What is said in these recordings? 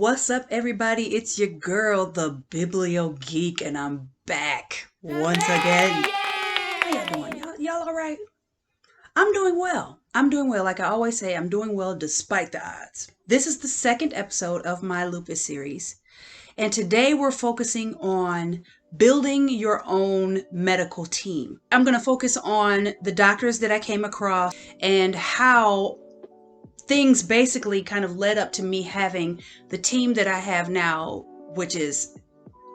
What's up, everybody? It's your girl, the Biblio Geek, and I'm back once again. How y'all doing? Y'all all right? I'm doing well. Like I always say, I'm doing well despite the odds. This is the second episode of my Lupus series, and today we're focusing on building your own medical team. I'm going to focus on the doctors that I came across and how things basically kind of led up to me having the team that I have now, which is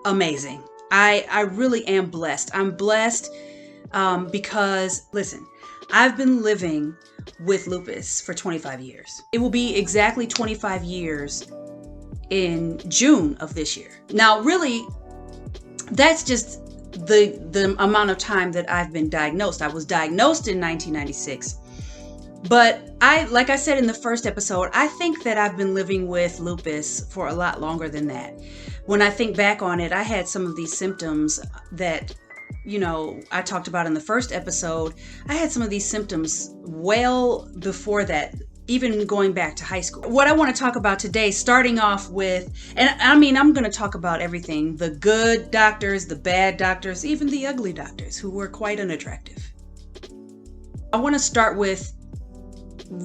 amazing. I really am blessed. I'm blessed because, listen, I've been living with lupus for 25 years. It will be exactly 25 years in June of this year. Now, really, that's just the amount of time that I've been diagnosed. I was diagnosed in 1996. But like I said in the first episode, I think that I've been living with lupus for a lot longer than that. When I think back on it, I had some of these symptoms that, I talked about in the first episode. I had some of these symptoms well before that, even going back to high school. What I want to talk about today, starting off with, I'm going to talk about everything, the good doctors, the bad doctors, even the ugly doctors who were quite unattractive. I want to start with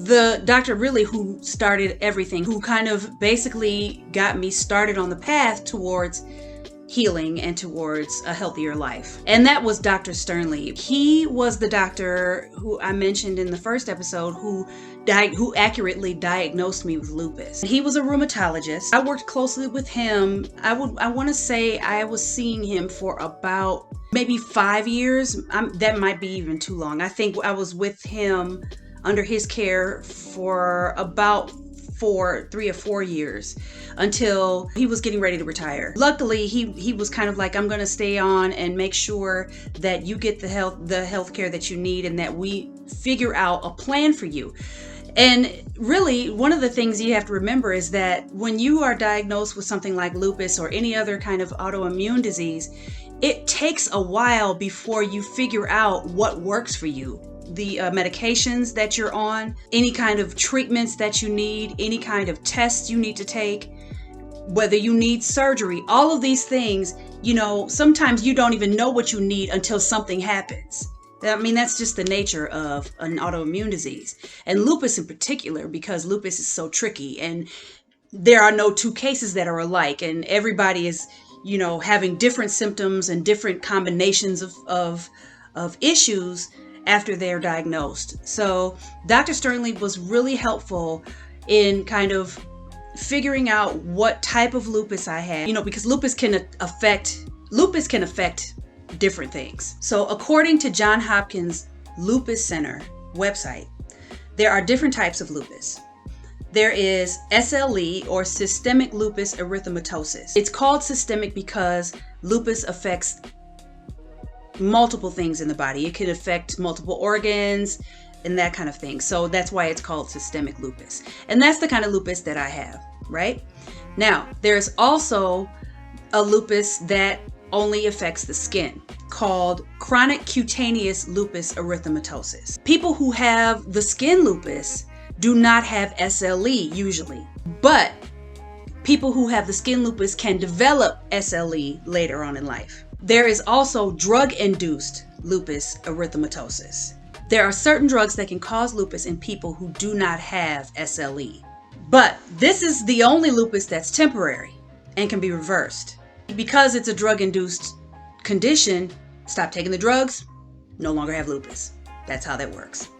the doctor really who started everything, who kind of basically got me started on the path towards healing and towards a healthier life. And that was Dr. Sternly. He was the doctor who I mentioned in the first episode who accurately diagnosed me with lupus. He was a rheumatologist. I worked closely with him. I want to say I was seeing him for about maybe 5 years. That might be even too long. I think I was with him under his care for about 3 or 4 years until he was getting ready to retire. Luckily, he was kind of like, I'm going to stay on and make sure that you get the health care that you need and that we figure out a plan for you. And really, one of the things you have to remember is that when you are diagnosed with something like lupus or any other kind of autoimmune disease, it takes a while before you figure out what works for you. The medications that you're on, any kind of treatments that you need, any kind of tests you need to take, whether you need surgery, all of these things, sometimes you don't even know what you need until something happens. That's just the nature of an autoimmune disease. And lupus in particular, because lupus is so tricky and there are no two cases that are alike and everybody is, having different symptoms and different combinations of issues after they're diagnosed. So Dr. Sternly was really helpful in kind of figuring out what type of lupus I had, because lupus can affect different things. So according to Johns Hopkins Lupus Center website, there are different types of lupus. There is SLE, or systemic lupus erythematosus. It's called systemic because lupus affects multiple things in the body. It can affect multiple organs and that kind of thing. So that's why it's called systemic lupus. And that's the kind of lupus that I have, right? Now, there's also a lupus that only affects the skin, called chronic cutaneous lupus erythematosus. People who have the skin lupus do not have SLE usually, but people who have the skin lupus can develop SLE later on in life. There is also drug-induced lupus erythematosus. There are certain drugs that can cause lupus in people who do not have SLE. But this is the only lupus that's temporary and can be reversed. Because it's a drug-induced condition, stop taking the drugs, no longer have lupus. That's how that works.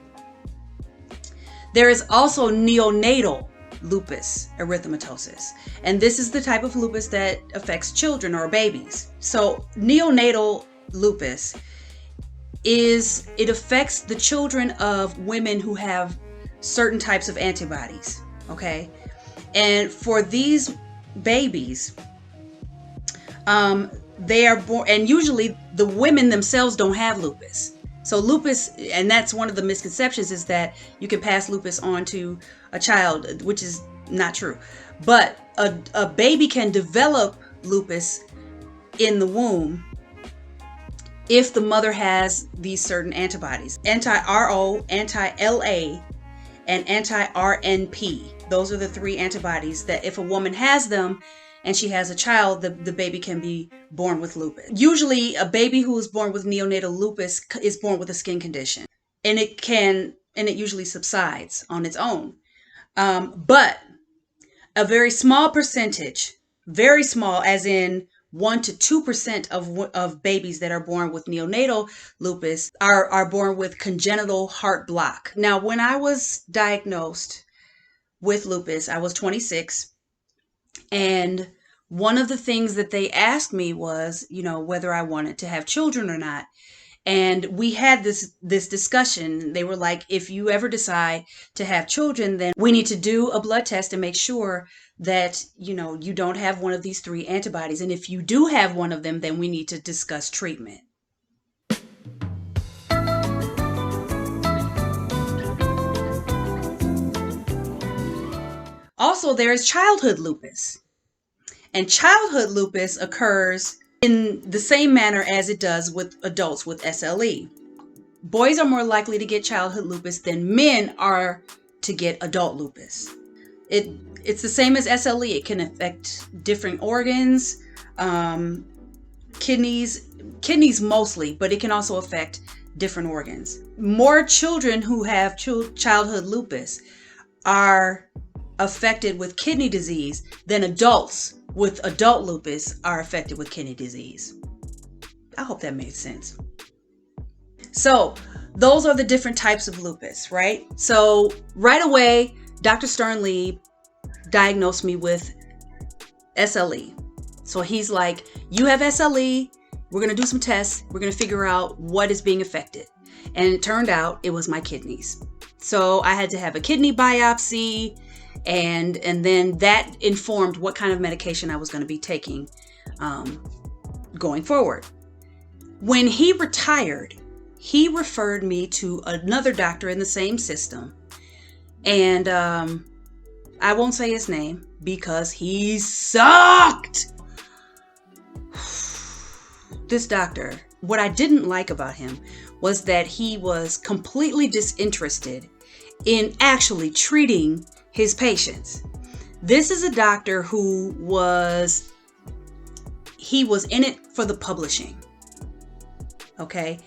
There is also neonatal lupus erythematosus. And this is the type of lupus that affects children or babies. So neonatal lupus it affects the children of women who have certain types of antibodies, okay? And for these babies, they are born, and usually the women themselves don't have lupus. So lupus, and that's one of the misconceptions, is that you can pass lupus on to a child, which is not true. But a baby can develop lupus in the womb if the mother has these certain antibodies, anti-RO, anti-LA, and anti-RNP. Those are the 3 antibodies that if a woman has them and she has a child, the baby can be born with lupus. Usually a baby who is born with neonatal lupus is born with a skin condition, and it usually subsides on its own. But a very small percentage, very small, as in 1 to 2% of babies that are born with neonatal lupus are born with congenital heart block. Now, when I was diagnosed with lupus, I was 26. And one of the things that they asked me was, whether I wanted to have children or not. And we had this discussion. They were like, if you ever decide to have children, then we need to do a blood test and make sure that, you don't have one of these 3 antibodies. And if you do have one of them, then we need to discuss treatment. Also, there is childhood lupus. And childhood lupus occurs in the same manner as it does with adults with SLE. Boys are more likely to get childhood lupus than men are to get adult lupus. It's the same as SLE. It can affect different organs, kidneys mostly, but it can also affect different organs. More children who have childhood lupus are affected with kidney disease than adults with adult lupus are affected with kidney disease. I hope that made sense. So those are the different types of lupus, right? So right away, Dr. Sternlieb diagnosed me with SLE. So he's like, you have SLE. We're going to do some tests. We're going to figure out what is being affected. And it turned out it was my kidneys. So I had to have a kidney biopsy. And then that informed what kind of medication I was going to be taking going forward. When he retired, he referred me to another doctor in the same system. And I won't say his name because he sucked. This doctor, what I didn't like about him was that he was completely disinterested in actually treating his patients. This is a doctor who was in it for the publishing. Okay.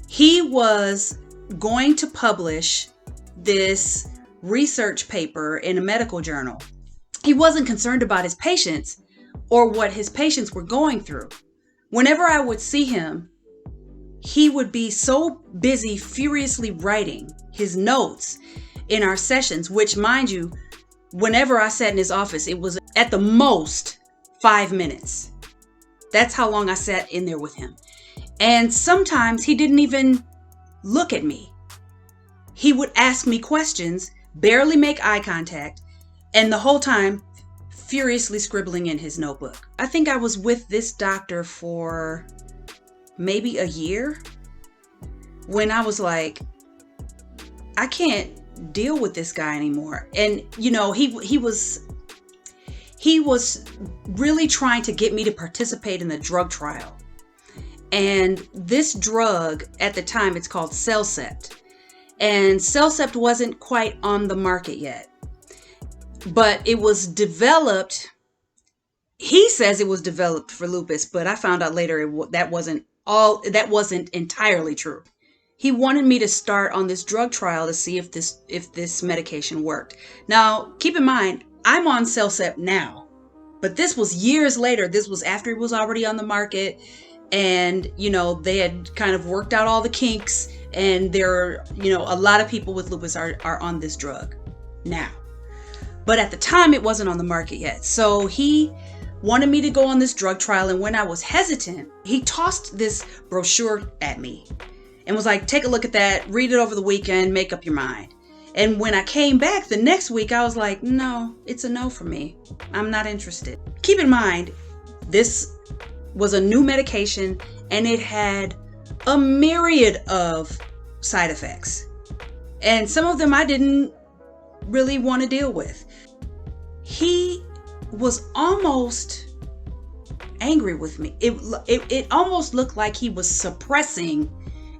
He was going to publish this research paper in a medical journal. He wasn't concerned about his patients or what his patients were going through. Whenever I would see him, he would be so busy furiously writing his notes in our sessions, which, mind you, whenever I sat in his office, it was at the most 5 minutes. That's how long I sat in there with him. And sometimes he didn't even look at me. He would ask me questions, barely make eye contact, and the whole time furiously scribbling in his notebook. I think I was with this doctor for maybe a year when I was like, I can't deal with this guy anymore. And he was really trying to get me to participate in the drug trial. And this drug at the time, it's called Cellcept. And Cellcept wasn't quite on the market yet, but it was developed. He says it was developed for lupus, but I found out later that wasn't entirely true. He wanted me to start on this drug trial to see if this medication worked. Now, keep in mind, I'm on Cellcept now, but this was years later. This was after it was already on the market, and they had kind of worked out all the kinks, and there are a lot of people with lupus are on this drug now. But at the time, it wasn't on the market yet. So he wanted me to go on this drug trial, and when I was hesitant, he tossed this brochure at me and was like, take a look at that, read it over the weekend, make up your mind. And when I came back the next week, I was like, no, it's a no for me. I'm not interested. Keep in mind, this was a new medication and it had a myriad of side effects. And some of them I didn't really want to deal with. He was almost angry with me. It almost looked like he was suppressing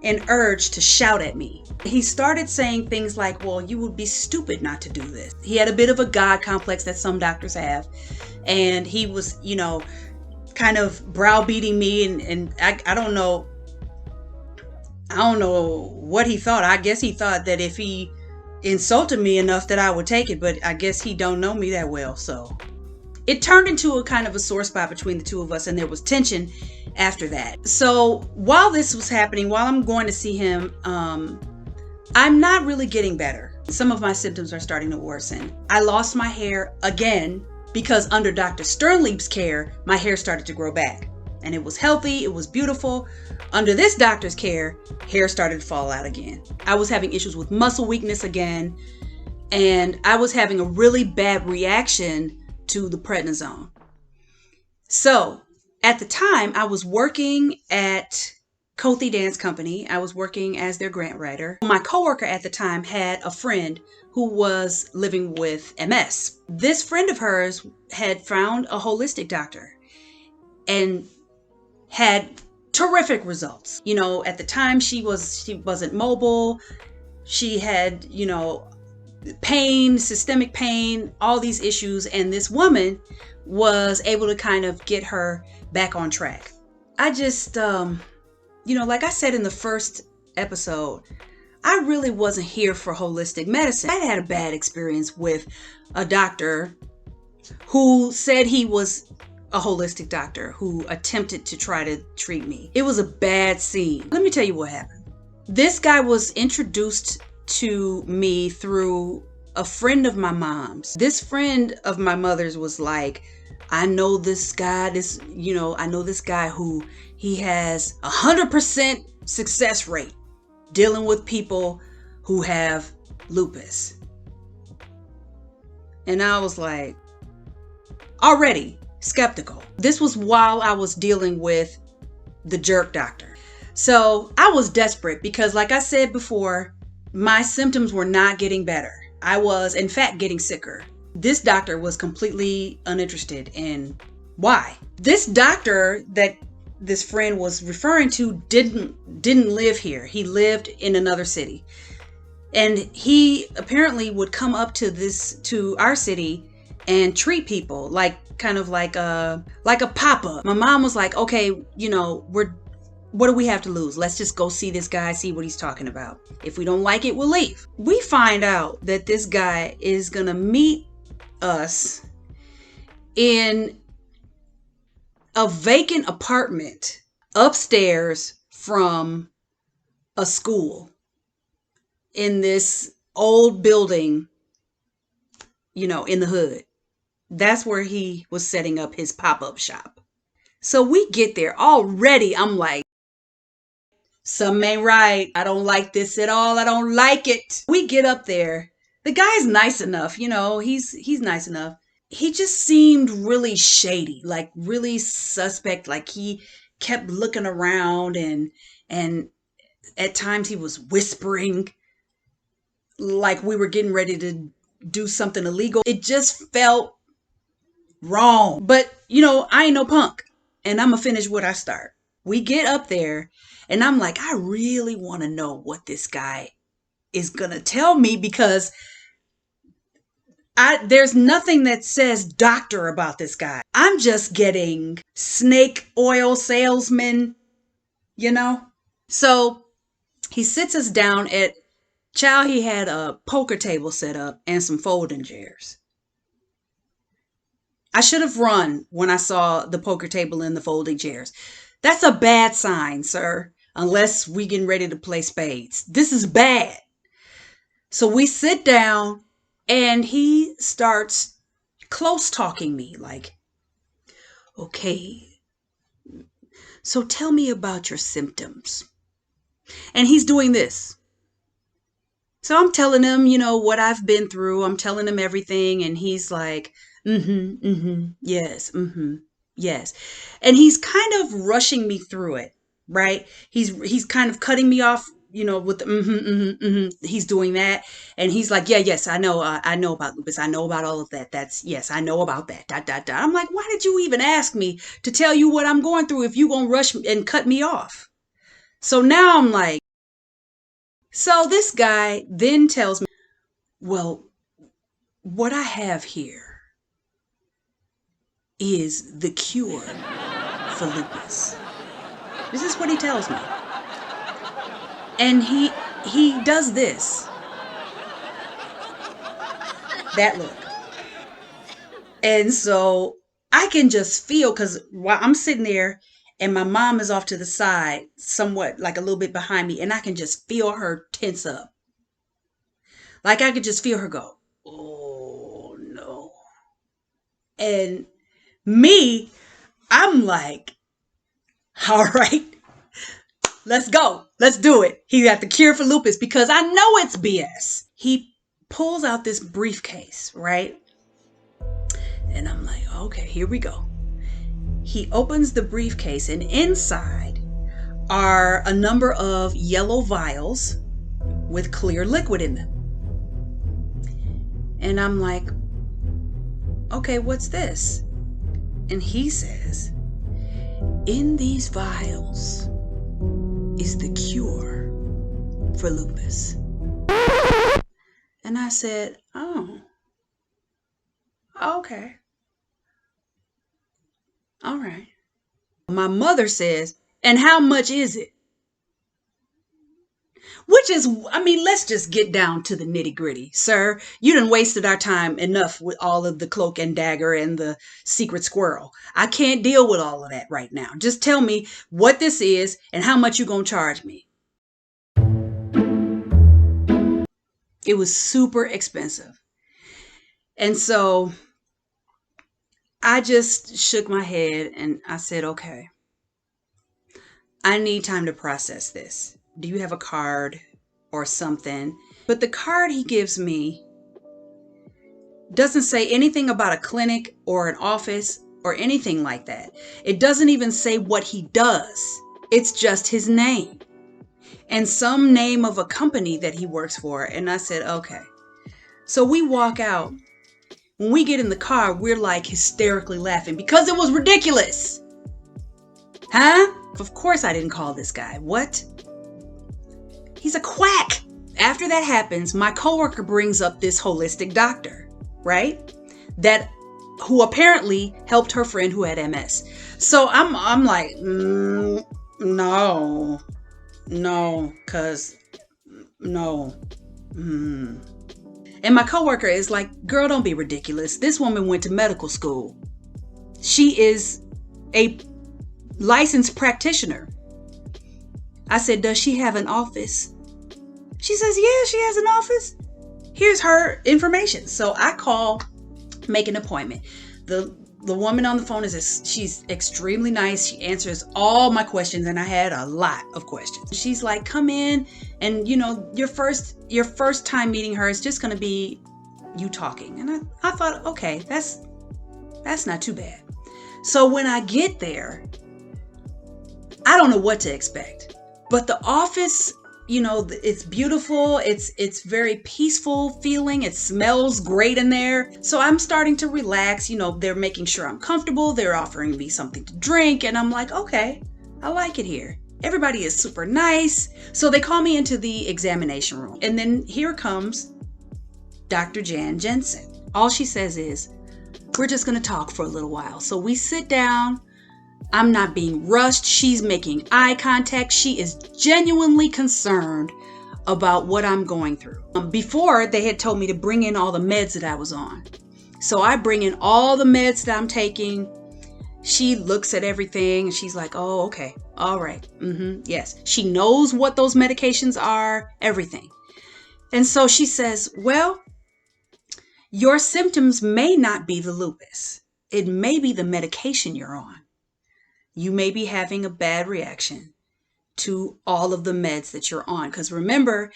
an urge to shout at me. He started saying things like, well, you would be stupid not to do this. He had a bit of a God complex that some doctors have. And he was, kind of browbeating me. And I don't know. I don't know what he thought. I guess he thought that if he insulted me enough that I would take it. But I guess he don't know me that well. So it turned into a kind of a sore spot between the two of us. And there was tension after that. So while this was happening, while I'm going to see him, I'm not really getting better. Some of my symptoms are starting to worsen. I lost my hair again because under Dr. Sternlieb's care, my hair started to grow back. And it was healthy, it was beautiful. Under this doctor's care, hair started to fall out again. I was having issues with muscle weakness again. And I was having a really bad reaction to the prednisone. So at the time, I was working at Kothi Dance Company. I was working as their grant writer. My coworker at the time had a friend who was living with MS. This friend of hers had found a holistic doctor and had terrific results. At the time she wasn't mobile. She had, pain, systemic pain, all these issues. And this woman was able to kind of get her back on track. I just, like I said in the first episode, I really wasn't here for holistic medicine. I had a bad experience with a doctor who said he was a holistic doctor who attempted to try to treat me. It was a bad scene. Let me tell you what happened. This guy was introduced to me through a friend of my mom's. This friend of my mother's was like, I know this guy, I know this guy who he has 100% success rate dealing with people who have lupus. And I was like, already skeptical. This was while I was dealing with the jerk doctor. So I was desperate because, like I said before, my symptoms were not getting better. I was, in fact, getting sicker. This doctor was completely uninterested in why. This doctor that this friend was referring to didn't live here. He lived in another city. And he apparently would come up to our city and treat people kind of like a pop-up. My mom was like, okay, what do we have to lose? Let's just go see this guy, see what he's talking about. If we don't like it, we'll leave. We find out that this guy is gonna meet us in a vacant apartment upstairs from a school in this old building, in the hood. That's where he was setting up his pop-up shop. So we get there already. I'm like, something ain't right. I don't like this at all. I don't like it. We get up there. The guy's nice enough, he's nice enough. He just seemed really shady, like really suspect. Like he kept looking around and at times he was whispering like we were getting ready to do something illegal. It just felt wrong. But, I ain't no punk and I'm gonna finish what I start. We get up there and I'm like, I really want to know what this guy is gonna tell me because there's nothing that says doctor about this guy. I'm just getting snake oil salesman, So he sits us down at he had a poker table set up and some folding chairs. I should have run when I saw the poker table and the folding chairs. That's a bad sign, sir, unless we getting ready to play spades. This is bad. So we sit down and he starts close talking me like, okay, so tell me about your symptoms. And he's doing this. So I'm telling him, what I've been through. I'm telling him everything. And he's like, yes, yes. And he's kind of rushing me through it, right? He's kind of cutting me off, with the he's doing that. And he's like, yeah, yes, I know about lupus. I know about all of that. Yes, I know about that. I'm like, why did you even ask me to tell you what I'm going through if you gonna rush and cut me off? So now I'm like, So this guy then tells me, well, what I have here is the cure for lupus. This is what he tells me. And he does this. That look. And so I can just feel, because while I'm sitting there and my mom is off to the side, somewhat like a little bit behind me, and I can just feel her tense up. Like I could just feel her go, oh no. And me, I'm like, all right, let's go. Let's do it. He got the cure for lupus because I know it's BS. He pulls out this briefcase, right? And I'm like, okay, here we go. He opens the briefcase, and inside are a number of yellow vials with clear liquid in them. And I'm like, okay, what's this? And he says, in these vials is the cure for lupus. And I said, oh, okay. All right. My mother says, and how much is it? Which is, I mean, let's just get down to the nitty gritty. Sir, you done wasted our time enough with all of the cloak and dagger and the secret squirrel. I can't deal with all of that right now. Just tell me what this is and how much you gonna charge me. It was super expensive. And so I just shook my head and I said, okay, I need time to process this. Do you have a card or something? But the card he gives me doesn't say anything about a clinic or an office or anything like that. It doesn't even say what he does. It's just his name and some name of a company that he works for. And I said, okay. So we walk out. When we get in the car, we're like hysterically laughing because it was ridiculous. Huh? Of course I didn't call this guy. What? He's a quack. After that happens, my coworker brings up this holistic doctor, right? Who apparently helped her friend who had MS. So I'm like, no, cause no. And my coworker is like, girl, don't be ridiculous. This woman went to medical school. She is a licensed practitioner. I said, does she have an office? She says, yeah, she has an office. Here's her information. So I call, make an appointment. The woman on the phone she's extremely nice. She answers all my questions, and I had a lot of questions. She's like, come in, and your first time meeting her is just going to be you talking. And I thought, okay, that's not too bad. So when I get there, I don't know what to expect. But the office, it's beautiful. It's very peaceful feeling. It smells great in there. So I'm starting to relax. They're making sure I'm comfortable. They're offering me something to drink. And I'm like, okay, I like it here. Everybody is super nice. So they call me into the examination room. And then here comes Dr. Jan Jensen. All she says is, we're just going to talk for a little while. So we sit down. I'm not being rushed. She's making eye contact. She is genuinely concerned about what I'm going through. Before, they had told me to bring in all the meds that I was on. So I bring in all the meds that I'm taking. She looks at everything and she's like, oh, okay. All right. Yes. She knows what those medications are, everything. And so she says, well, your symptoms may not be the lupus. It may be the medication you're on. You may be having a bad reaction to all of the meds that you're on. Because remember,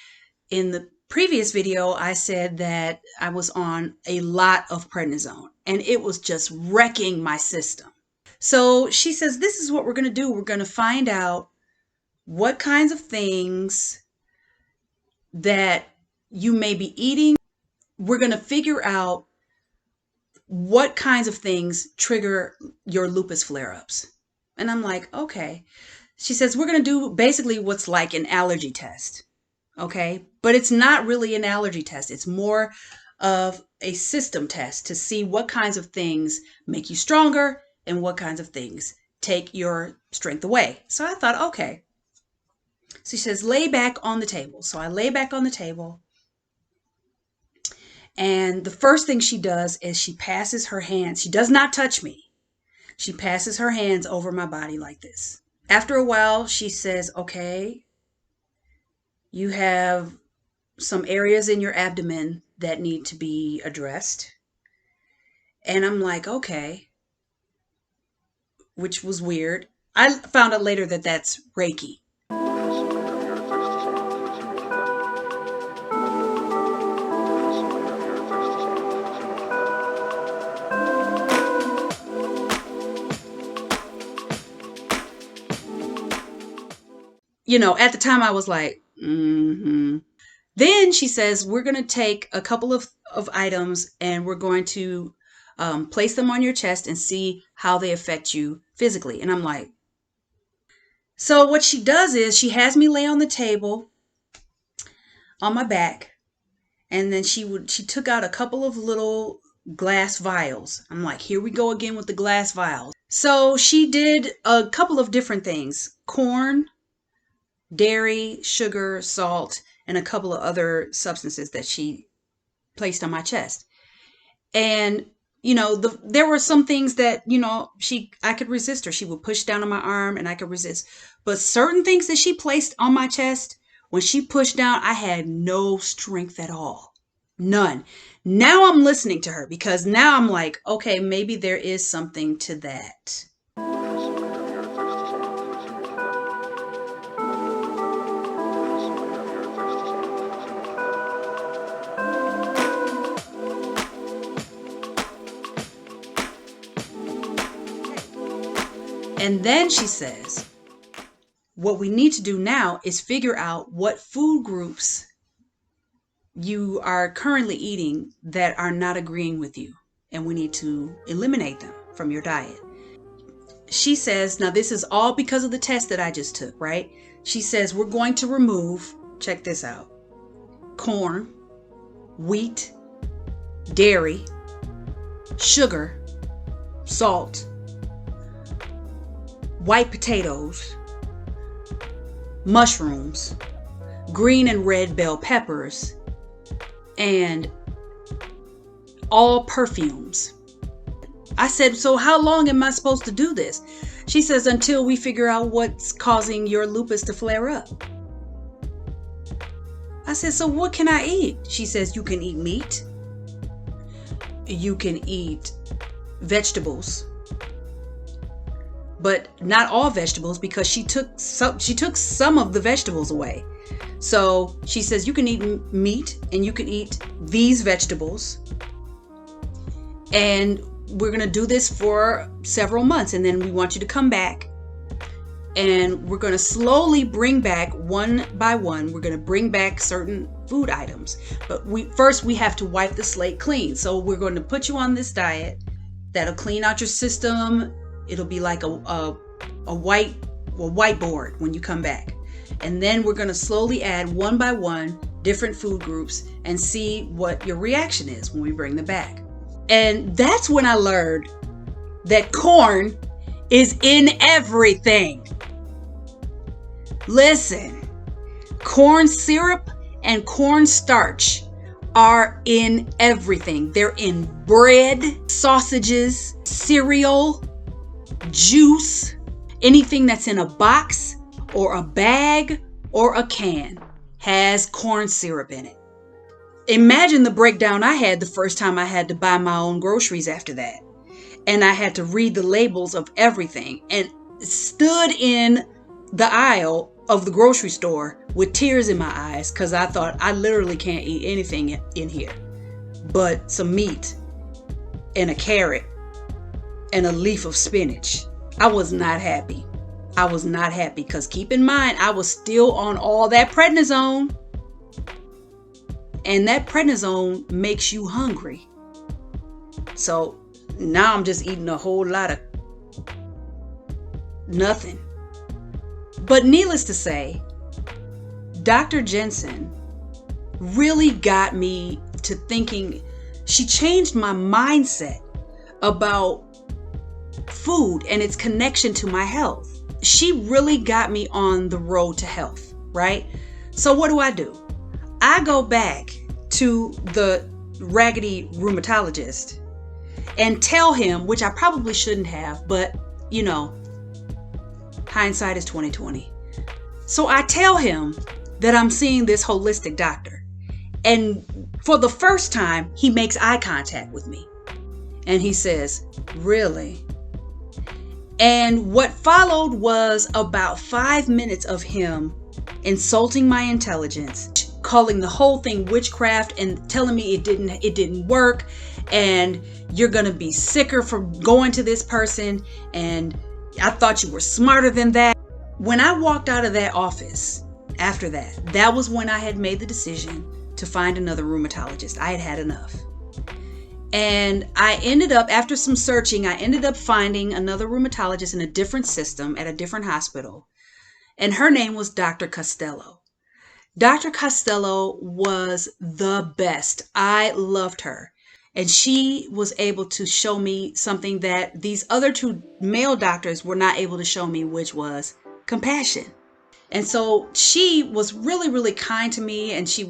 in the previous video, I said that I was on a lot of prednisone and it was just wrecking my system. So she says, this is what we're going to do. We're going to find out what kinds of things that you may be eating. We're going to figure out what kinds of things trigger your lupus flare-ups. And I'm like, okay. She says, we're going to do basically what's like an allergy test. Okay. But it's not really an allergy test. It's more of a system test to see what kinds of things make you stronger and what kinds of things take your strength away. So I thought, okay. So she says, lay back on the table. So I lay back on the table. And the first thing she does is she passes her hands. She does not touch me. She passes her hands over my body like this. After a while, she says, okay, you have some areas in your abdomen that need to be addressed. And I'm like, okay, which was weird. I found out later that that's Reiki. At the time I was like, mm-hmm. Then she says, we're going to take a couple of items and we're going to place them on your chest and see how they affect you physically. And I'm like, so what she does is she has me lay on the table on my back. And then she took out a couple of little glass vials. I'm like, here we go again with the glass vials. So she did a couple of different things: corn, dairy, sugar, salt, and a couple of other substances that she placed on my chest. And there were some things that I could resist her. She would push down on my arm and I could resist. But certain things that she placed on my chest, when she pushed down, I had no strength at all. None. Now I'm listening to her because now I'm like, okay, maybe there is something to that. And then she says, what we need to do now is figure out what food groups you are currently eating that are not agreeing with you. And we need to eliminate them from your diet. She says, now this is all because of the test that I just took, right? She says, we're going to remove, check this out, corn, wheat, dairy, sugar, salt, white potatoes, mushrooms, green and red bell peppers, and all perfumes. I said, so how long am I supposed to do this? She says, until we figure out what's causing your lupus to flare up. I said, so what can I eat? She says, you can eat meat. You can eat vegetables. But not all vegetables, because she took some of the vegetables away. So she says you can eat meat and you can eat these vegetables. And we're going to do this for several months. And then we want you to come back. And we're going to slowly bring back one by one. We're going to bring back certain food items. But first we have to wipe the slate clean. So we're going to put you on this diet that'll clean out your system. It'll be like a whiteboard when you come back. And then we're going to slowly add one by one different food groups and see what your reaction is when we bring them back. And that's when I learned that corn is in everything. Listen, corn syrup and corn starch are in everything. They're in bread, sausages, cereal, juice, anything that's in a box or a bag or a can has corn syrup in it. Imagine the breakdown I had the first time I had to buy my own groceries after that. And I had to read the labels of everything and stood in the aisle of the grocery store with tears in my eyes because I thought I literally can't eat anything in here but some meat and a carrot and a leaf of spinach. I was not happy. I was not happy because keep in mind, I was still on all that prednisone. And that prednisone makes you hungry. So now I'm just eating a whole lot of nothing. But needless to say, Dr. Jensen really got me to thinking. She changed my mindset about food and its connection to my health. She really got me on the road to health, right? So what do? I go back to the raggedy rheumatologist and tell him, which I probably shouldn't have, but you know, hindsight is 2020. So I tell him that I'm seeing this holistic doctor. And for the first time, he makes eye contact with me. And he says, "Really?" And what followed was about 5 minutes of him insulting my intelligence, calling the whole thing witchcraft and telling me it didn't work, and you're going to be sicker for going to this person, and I thought you were smarter than that. When I walked out of that office after that was when I had made the decision to find another rheumatologist. I had had enough. And I ended up, after some searching, I ended up finding another rheumatologist in a different system at a different hospital. And her name was Dr. Costello. Dr. Costello was the best. I loved her. And she was able to show me something that these other two male doctors were not able to show me, which was compassion. And so she was really, really kind to me, and she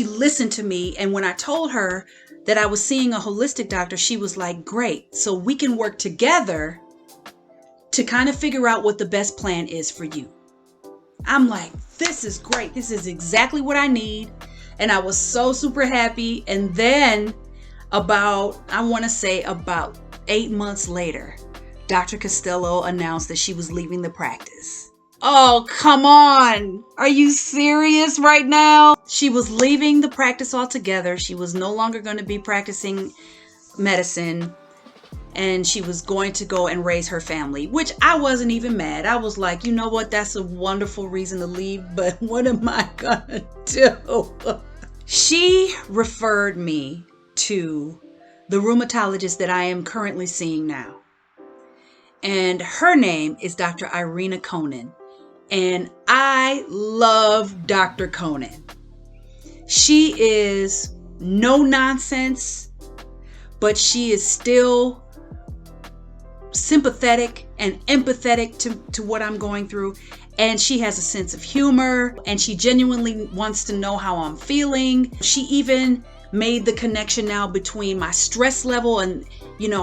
listened to me. And when I told her that I was seeing a holistic doctor, she was like, "Great. So we can work together to kind of figure out what the best plan is for you." I'm like, this is great. This is exactly what I need. And I was so super happy. And then about 8 months later, Dr. Costello announced that she was leaving the practice. Oh, come on. Are you serious right now? She was leaving the practice altogether. She was no longer going to be practicing medicine. And she was going to go and raise her family, which I wasn't even mad. I was like, you know what? That's a wonderful reason to leave, but what am I gonna do? She referred me to the rheumatologist that I am currently seeing now. And her name is Dr. Irina Conan. And I love Dr. Conan. She is no nonsense, but she is still sympathetic and empathetic to what I'm going through. And she has a sense of humor, and she genuinely wants to know how I'm feeling. She even made the connection now between my stress level and,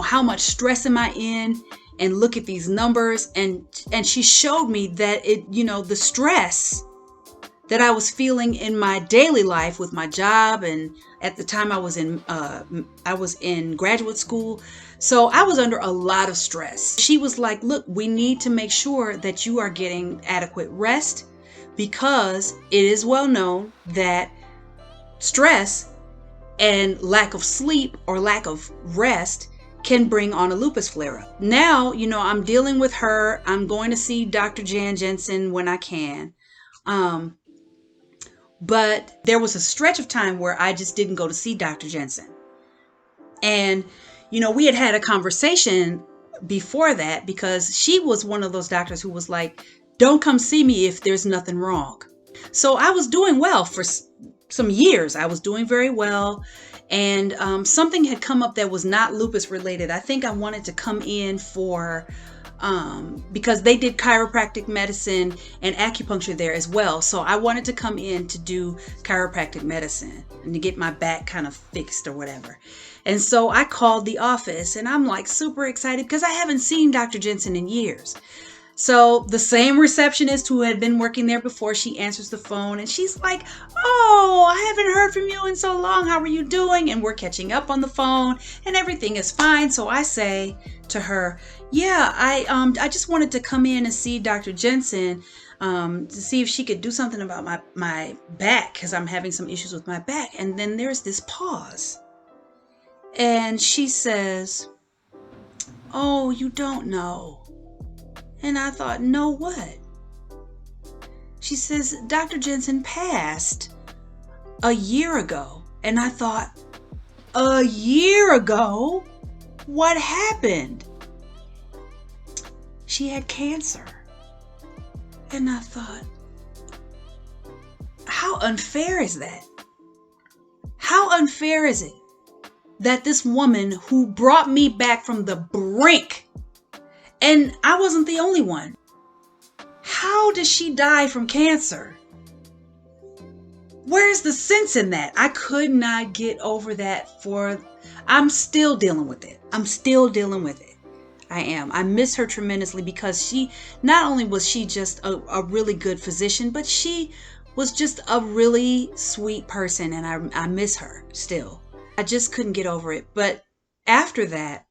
how much stress am I in, and look at these numbers. And she showed me that the stress that I was feeling in my daily life with my job, and at the time I was in graduate school, so I was under a lot of stress. She was like, "Look, we need to make sure that you are getting adequate rest, because it is well known that stress and lack of sleep or lack of rest can bring on a lupus flare-up." Now, I'm dealing with her. I'm going to see Dr. Jan Jensen when I can. But there was a stretch of time where I just didn't go to see Dr. Jensen. And, we had a conversation before that, because she was one of those doctors who was like, "Don't come see me if there's nothing wrong." So I was doing well for some years. I was doing very well. And something had come up that was not lupus related. I think I wanted to come in for because they did chiropractic medicine and acupuncture there as well. So I wanted to come in to do chiropractic medicine and to get my back kind of fixed or whatever. And so I called the office, and I'm like super excited because I haven't seen Dr. Jensen in years. So the same receptionist who had been working there before, she answers the phone, and she's like, "Oh, I haven't heard from you in so long. How are you doing?" And we're catching up on the phone, and everything is fine. So I say to her, "Yeah, I just wanted to come in and see Dr. Jensen to see if she could do something about my back, because I'm having some issues with my back." And then there's this pause. And she says, "Oh, you don't know." And I thought, "No, what?" She says, "Dr. Jensen passed a year ago." And I thought, "A year ago? What happened?" She had cancer. And I thought, How unfair is that? How unfair is it that this woman who brought me back from the brink, and I wasn't the only one, how does she die from cancer? Where's the sense in that? I could not get over that I'm still dealing with it. I'm still dealing with it. I am. I miss her tremendously because she, not only was she just a really good physician, but she was just a really sweet person, and I miss her still. I just couldn't get over it. But after that,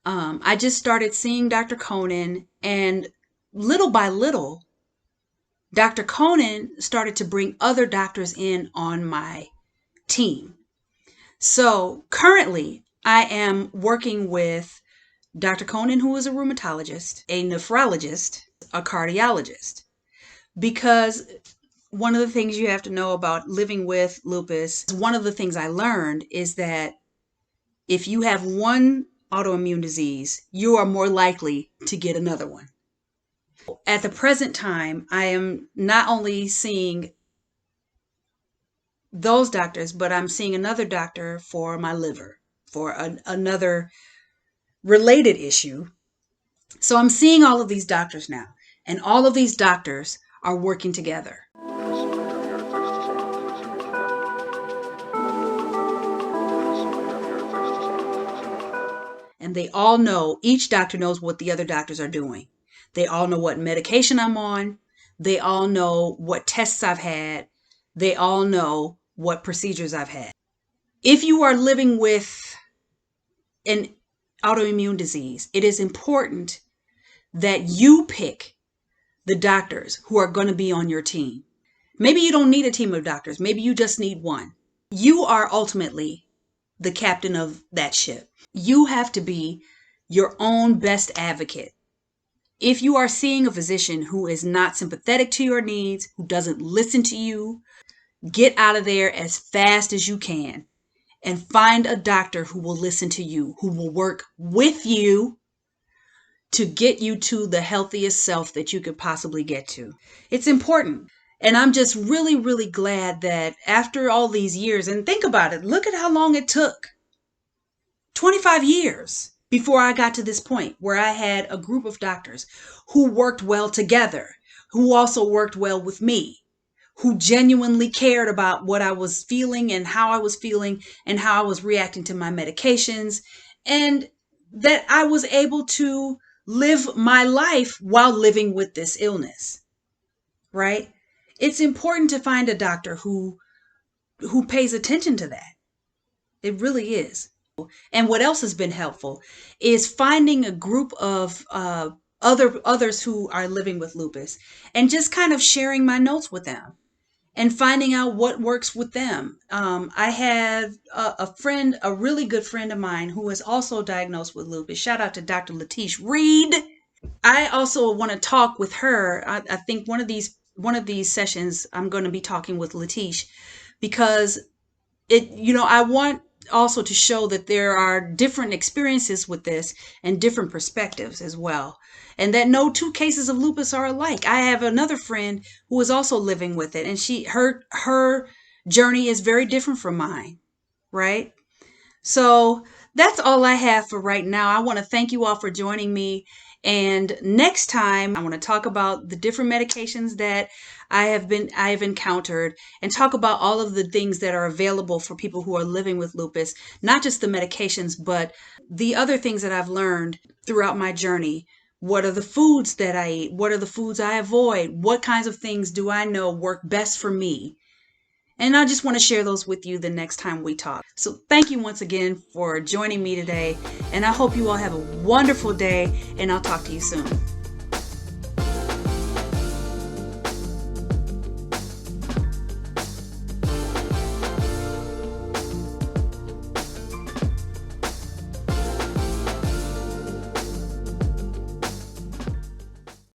I just started seeing Dr. Conan, and little by little, Dr. Conan started to bring other doctors in on my team. So currently, I am working with Dr. Conan, who is a rheumatologist, a nephrologist, a cardiologist, because one of the things you have to know about living with lupus, one of the things I learned is that if you have one autoimmune disease, you are more likely to get another one. At the present time, I am not only seeing those doctors, but I'm seeing another doctor for my liver, for another related issue. So I'm seeing all of these doctors now, and all of these doctors are working together. And they all know, each doctor knows what the other doctors are doing. They all know what medication I'm on. They all know what tests I've had. They all know what procedures I've had. If you are living with an autoimmune disease, it is important that you pick the doctors who are going to be on your team. Maybe you don't need a team of doctors. Maybe you just need one. You are ultimately the captain of that ship. You have to be your own best advocate. If you are seeing a physician who is not sympathetic to your needs, who doesn't listen to you, get out of there as fast as you can and find a doctor who will listen to you, who will work with you to get you to the healthiest self that you could possibly get to. It's important. And I'm just really, really glad that after all these years, and think about it, look at how long it took. 25 years before I got to this point where I had a group of doctors who worked well together, who also worked well with me, who genuinely cared about what I was feeling and how I was feeling and how I was reacting to my medications, and that I was able to live my life while living with this illness, right? It's important to find a doctor who pays attention to that. It really is. And what else has been helpful is finding a group of others who are living with lupus and just kind of sharing my notes with them and finding out what works with them. I had a friend, a really good friend of mine who is also diagnosed with lupus. Shout out to Dr. Latish Reed. I also want to talk with her. I think one of these sessions I'm going to be talking with Latish, because I want also to show that there are different experiences with this and different perspectives as well, and that no two cases of lupus are alike. I have another friend who is also living with it, and her journey is very different from mine, right? So that's all I have for right now. I want to thank you all for joining me. And next time, I want to talk about the different medications that I have encountered, and talk about all of the things that are available for people who are living with lupus, not just the medications, but the other things that I've learned throughout my journey. What are the foods that I eat? What are the foods I avoid? What kinds of things do I know work best for me? And I just want to share those with you the next time we talk. So thank you once again for joining me today. And I hope you all have a wonderful day, and I'll talk to you soon.